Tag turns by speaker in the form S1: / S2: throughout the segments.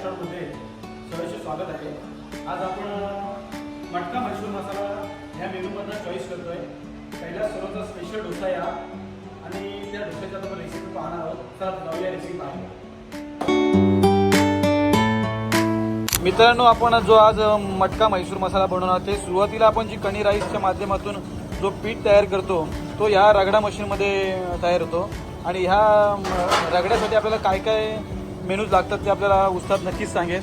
S1: रेस्टॉरंटमध्ये सहर्ष स्वागत आहे। आज आपण मटका मैसूर मसाला ह्या मेनूमधनं चॉईस करतोय। पहिला सर्वांचा स्पेशल डोसा या आणि त्या डोस्याची आपण रेसिपी पाहणार आहोत। तर जाऊया रेसिपी पाहायला। मित्रांनो, आपण जो आज मटका मैसूर मसाला बनवणार ते सुरुवातीला आपण जी कणी राईसच्या माध्यमातून जो पीठ तयार करतो तो ह्या रगडा मशीनमध्ये तयार होतो आणि ह्या रगड्यासाठी आपल्याला काय काय मेनूज लागतात ते आपल्याला उस्ताद नक्कीच सांगेल।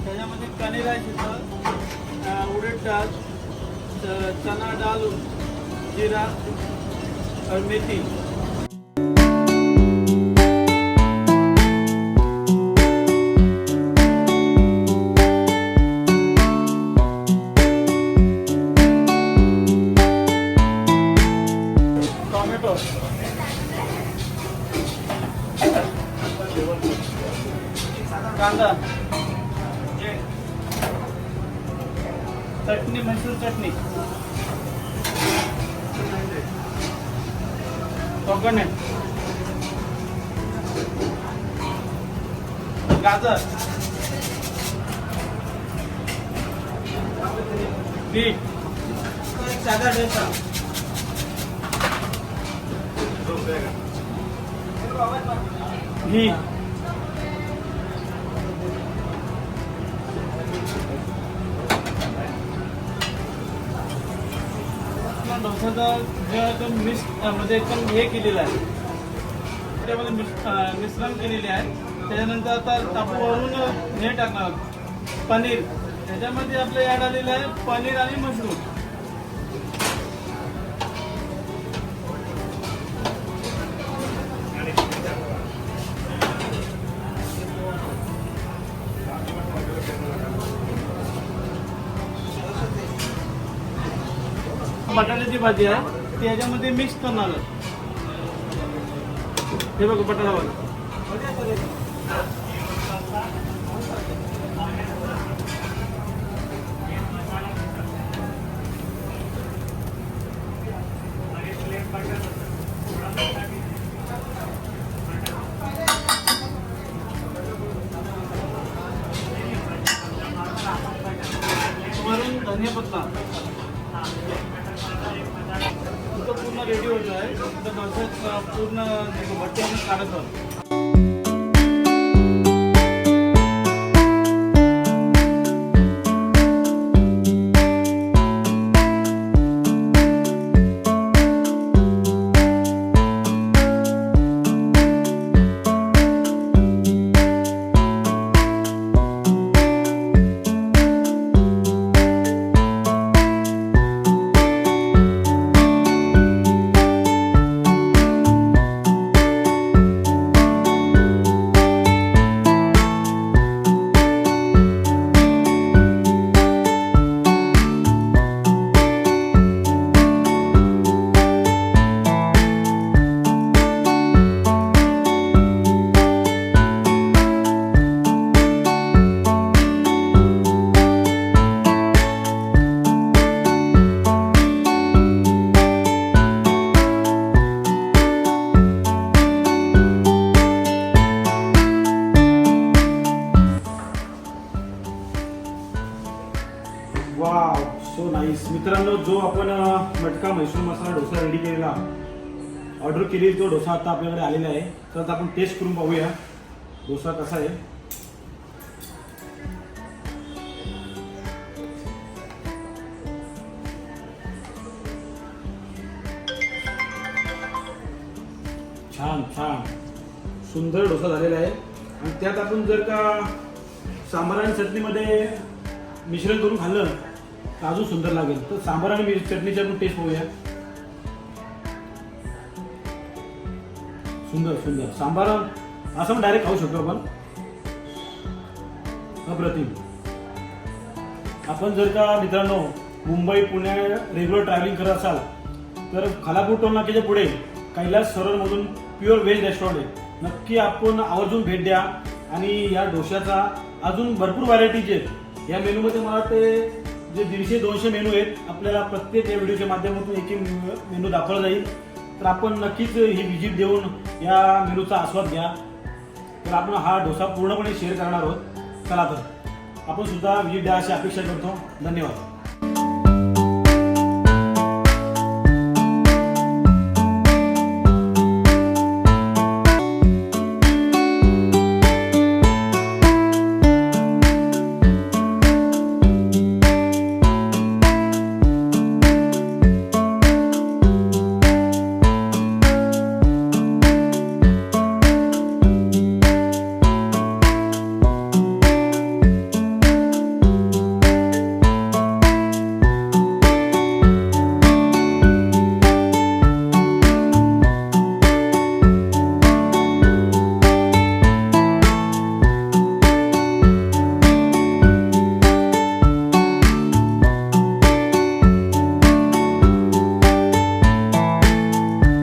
S2: त्याच्यामध्ये कणी राईस येतं, उडीद डाळ, चना डाळ, जिरा और मेथी। टोमॅटो, कांदा, चटणी, मैसूर चटणी, कोकोनट, गाजर, बीट, साधा डोसा, घी, डोसाचा जो मिक्स मध्ये एकदम हे केलेलं आहे, त्यामध्ये मिश्रण केलेले आहे। त्याच्यानंतर आता आपण वरून हे टाकणार पनीर। त्याच्यामध्ये आपलं ॲड आलेलं आहे पनीर आणि मशरूम। बटाट्याची भाजी आहे ती याच्यामध्ये मिक्स करणार आहे। हे बघा बटाटा भाजी। वरून धनिया पत्ता पूर्ण रेडी होत आहे। तर डोसा पूर्ण भट्टीने काढत आहोत।
S1: Wow, so nice. मित्रांनो, जो आपण मटका मैसूर मसाला डोसा रेडी केलेला ऑर्डर केली तो डोसा आता आपल्याकडे आलेला आहे। तर आता आपण टेस्ट करून पाहूया डोसा कसा आहे। छान छान सुंदर डोसा झालेला आहे आणि त्यात आपण जर का सांबार आणि चटणीमध्ये मिश्रण करून खाल्लं तर अजून सुंदर लागेल। तर सांबार आणि चटणीची आपण टेस्ट पाहूया। सुंदर सुंदर सांबार असं पण डायरेक्ट खाऊ शकतो आपण, अप्रतिम। आपण जर का मित्रांनो मुंबई पुणे रेग्युलर ट्रॅव्हलिंग करत असाल तर खालापूर टोल नाक्याच्या पुढे कैलास सरोवरमधून प्युअर व्हेज रेस्टॉरंट आहे। नक्की आपण आवर्जून भेट द्या आणि या डोशाचा अजून भरपूर व्हरायटीज आहेत या मेनूमध्ये। मला वाटते जे 150-200 मेनू आहेत, आपल्याला प्रत्येक या व्हिडिओच्या माध्यमातून एक मेनू दाखवला जाईल। तर आपण नक्कीच ही व्हिजिट देऊन या मेनूचा आस्वाद घ्या। तर आपण हा डोसा पूर्णपणे शेअर करणार आहोत. चला तर आपण सुद्धा व्हिजिट द्या अशी अपेक्षा करतो. धन्यवाद.